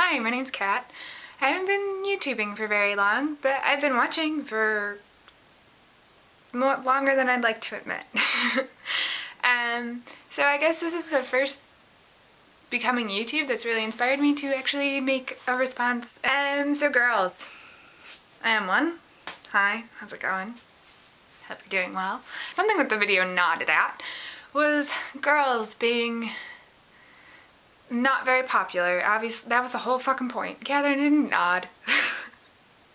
Hi, my name's Kat. I haven't been YouTubing for very long, but I've been watching for longer than I'd like to admit. So I guess this is the first becoming YouTube that's really inspired me to actually make a response. So girls, I am one. Hi, how's it going? Hope you're doing well. Something that the video nodded at was girls being not very popular. Obviously, that was the whole fucking point. Catherine didn't nod.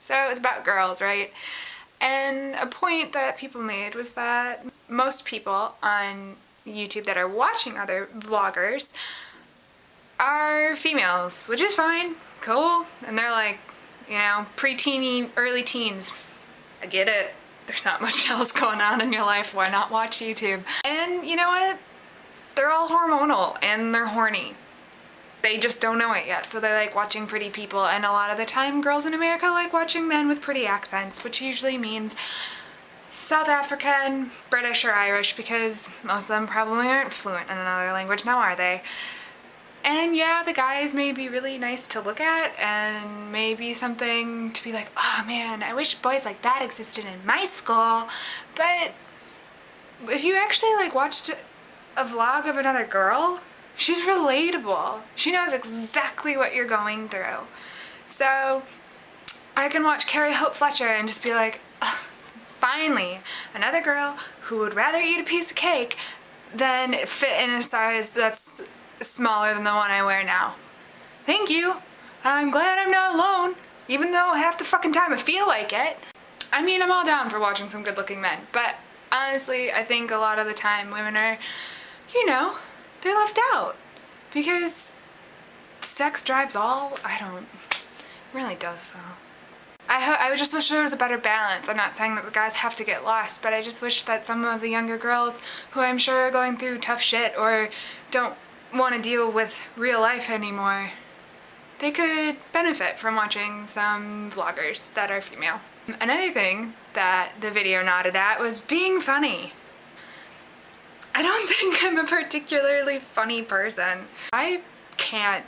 So it was about girls, right? And a point that people made was that most people on YouTube that are watching other vloggers are females, which is fine, cool. And they're like, you know, pre-teeny, early teens. I get it. There's not much else going on in your life. Why not watch YouTube? And you know what? They're all hormonal and they're horny. They just don't know it yet, so they like watching pretty people, and a lot of the time girls in America like watching men with pretty accents, which usually means South African, British, or Irish, because most of them probably aren't fluent in another language, now are they? And yeah, the guys may be really nice to look at, and maybe something to be like, oh man, I wish boys like that existed in my school, but if you actually like watched a vlog of another girl, she's relatable. She knows exactly what you're going through. So I can watch Carrie Hope Fletcher and just be like, finally, another girl who would rather eat a piece of cake than fit in a size that's smaller than the one I wear now. Thank you. I'm glad I'm not alone, even though half the fucking time I feel like it. I mean, I'm all down for watching some good-looking men, but honestly, I think a lot of the time women are, you know, they're left out because sex drives all. I don't. It really does though. I just wish there was a better balance. I'm not saying that the guys have to get lost, but I just wish that some of the younger girls who I'm sure are going through tough shit or don't want to deal with real life anymore, they could benefit from watching some vloggers that are female. Another thing that the video nodded at was being funny. I don't think I'm a particularly funny person. I can't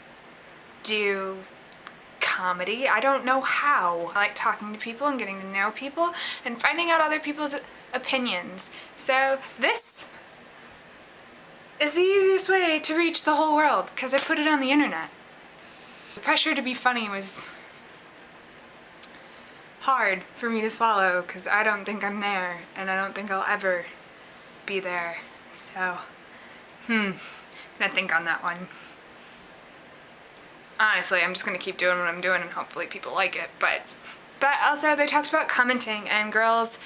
do comedy. I don't know how. I like talking to people and getting to know people and finding out other people's opinions. So this is the easiest way to reach the whole world because I put it on the internet. The pressure to be funny was hard for me to swallow because I don't think I'm there and I don't think I'll ever be there. So, I'm gonna think on that one. Honestly, I'm just gonna keep doing what I'm doing and hopefully people like it, but also they talked about commenting and girls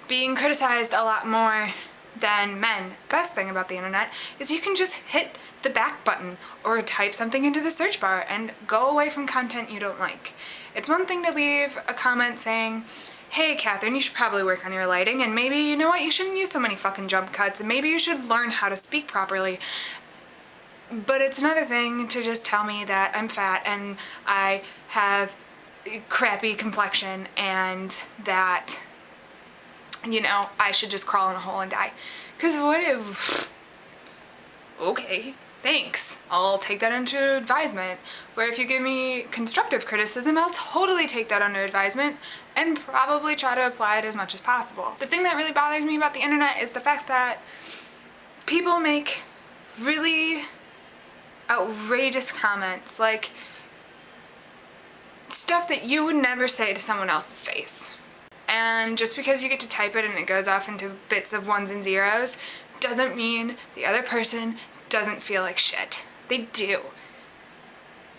being criticized a lot more than men. Best thing about the internet is you can just hit the back button or type something into the search bar and go away from content you don't like. It's one thing to leave a comment saying, hey Catherine, you should probably work on your lighting, and maybe, you know what, you shouldn't use so many fucking jump cuts, and maybe you should learn how to speak properly. But it's another thing to just tell me that I'm fat and I have crappy complexion and that, you know, I should just crawl in a hole and die. Because what if... Okay, thanks. I'll take that into advisement. Where if you give me constructive criticism, I'll totally take that under advisement and probably try to apply it as much as possible. The thing that really bothers me about the internet is the fact that people make really outrageous comments, like stuff that you would never say to someone else's face. And just because you get to type it and it goes off into bits of ones and zeros doesn't mean the other person doesn't feel like shit. They do.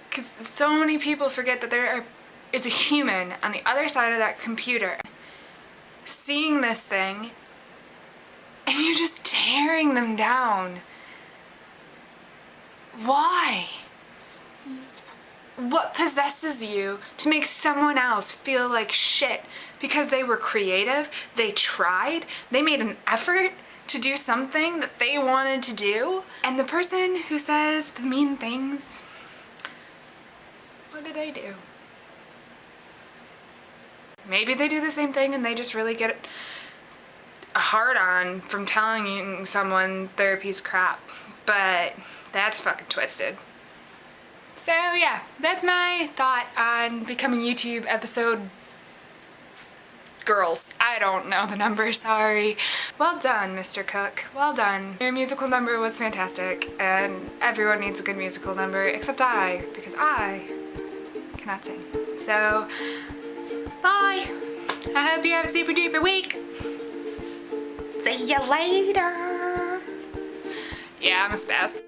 Because so many people forget that there is a human on the other side of that computer seeing this thing and you're just tearing them down. Why? What possesses you to make someone else feel like shit because they were creative, they tried, they made an effort to do something that they wanted to do, and the person who says the mean things, what do they do? Maybe they do the same thing and they just really get a hard-on from telling someone they're a piece of crap, but that's fucking twisted. So yeah, that's my thought on becoming YouTube episode girls. I don't know the number, sorry. Well done, Mr. Cook. Well done. Your musical number was fantastic, and everyone needs a good musical number, except I, because I cannot sing. So, bye! I hope you have a super duper week. See you later! Yeah, I'm a spaz.